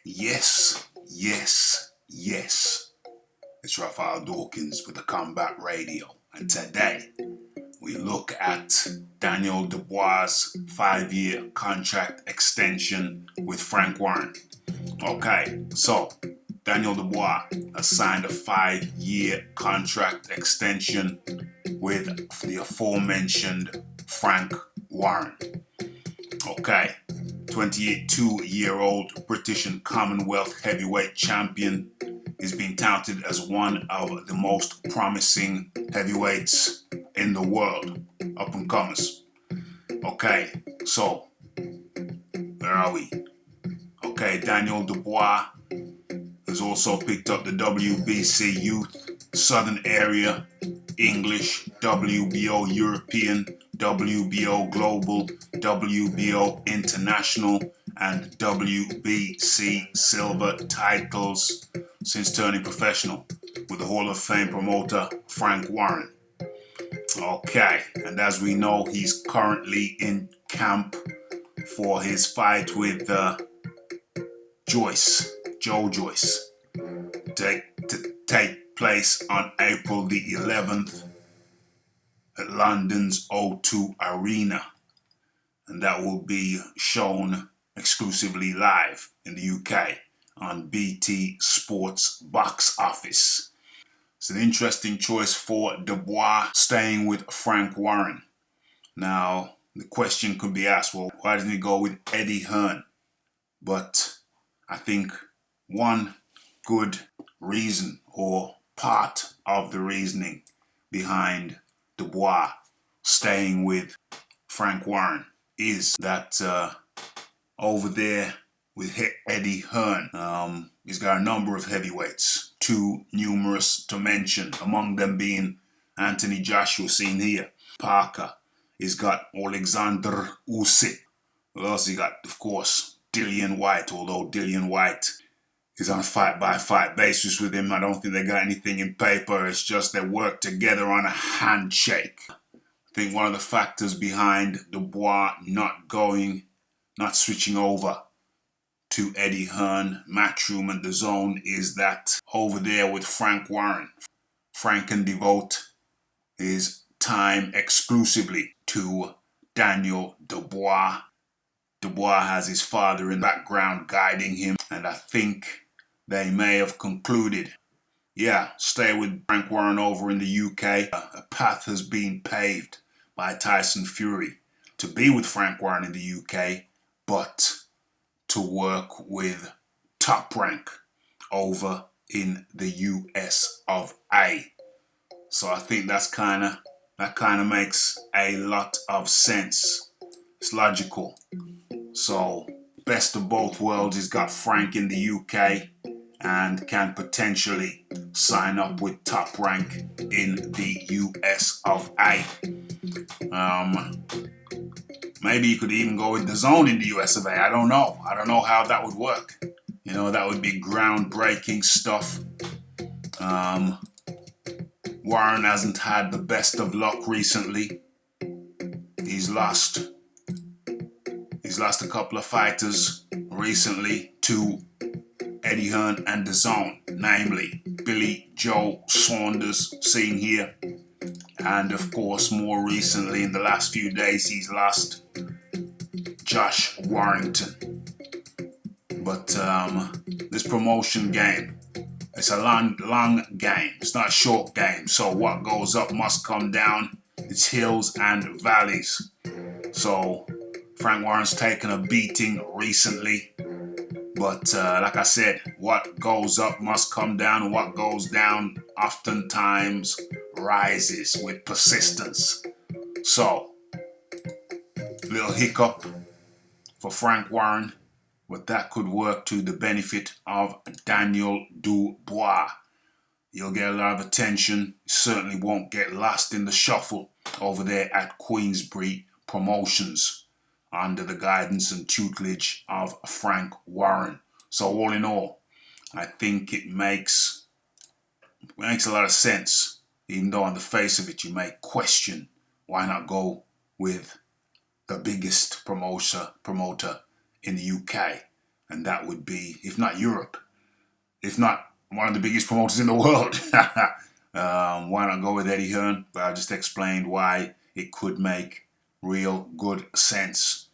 Yes, yes, yes. It's Raphael Dawkins with the Combat Radio. And today we look at Daniel Dubois' 5-year contract extension with Frank Warren. Okay, so Daniel Dubois has signed a 5-year contract extension with the aforementioned Frank Warren. Okay, 22-year-old British and Commonwealth heavyweight champion is being touted as one of the most promising heavyweights in the world, up and comers. Okay, so where are we? Okay, Daniel Dubois has also picked up the WBC Youth Southern Area, English, WBO European, WBO Global, WBO International, and WBC Silver titles since turning professional with the Hall of Fame promoter Frank Warren. Okay, and as we know, he's currently in camp for his fight with Joyce, Joyce, to take place on April the 11th at London's O2 Arena, and that will be shown exclusively live in the UK on BT Sports Box Office. It's an interesting choice for Dubois, staying with Frank Warren. Now, the question could be asked, well, why didn't he go with Eddie Hearn? But I think one good reason, or part of the reasoning behind Dubois staying with Frank Warren, is that over there with Eddie Hearn, he's got a number of heavyweights, too numerous to mention, among them being Anthony Joshua, seen here, Parker. He's got Alexander Usyk. What else he got? Of course, Dillian Whyte, although Dillian Whyte is on a fight-by-fight basis with him. I don't think they got anything in paper. It's just they work together on a handshake. I think one of the factors behind Dubois not switching over to Eddie Hearn, Matchroom and DAZN is that over there with Frank Warren, Frank can devote his time exclusively to Daniel Dubois. Dubois has his father in the background guiding him, and I think they may have concluded, stay with Frank Warren over in the UK. A path has been paved by Tyson Fury to be with Frank Warren in the UK, but to work with Top Rank over in the US of A. So I think that kind of makes a lot of sense. It's logical. So best of both worlds, he's got Frank in the UK and can potentially sign up with Top Rank in the US of A. Maybe you could even go with DAZN in the US of A. I don't know how that would work. That would be groundbreaking stuff. Warren hasn't had the best of luck recently. He's lost a couple of fighters recently to Eddie Hearn and DAZN, namely Billy Joe Saunders, seen here, and of course more recently in the last few days he's lost Josh Warrington. But this promotion game, it's a long game. It's not a short game. So what goes up must come down. It's hills and valleys. So Frank Warren's taken a beating recently. But like I said, what goes up must come down, and what goes down oftentimes rises with persistence. So, little hiccup for Frank Warren, but that could work to the benefit of Daniel Dubois. He'll get a lot of attention. He certainly won't get lost in the shuffle over there at Queensbury Promotions, under the guidance and tutelage of Frank Warren. So all in all, I think it makes a lot of sense, even though on the face of it you may question why not go with the biggest promoter in the UK. and that would be, if not Europe, if not one of the biggest promoters in the world. Why not go with Eddie Hearn? But I just explained why it could make real good sense.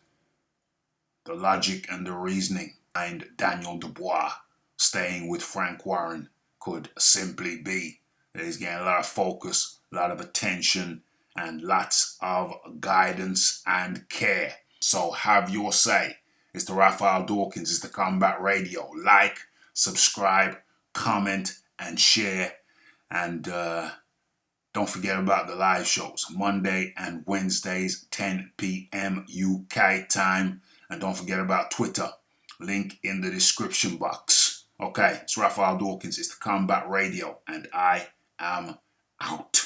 The logic and the reasoning behind Daniel Dubois staying with Frank Warren could simply be that he's getting a lot of focus, a lot of attention, and lots of guidance and care. So have your say. It's the Raphael Dawkins. It's the Combat Radio. Like, subscribe, comment, and share. And don't forget about the live shows, Monday and Wednesdays, 10 p.m. UK time. And don't forget about Twitter. Link in the description box. Okay, it's Raphael Dawkins. It's the Combat Radio. And I am out.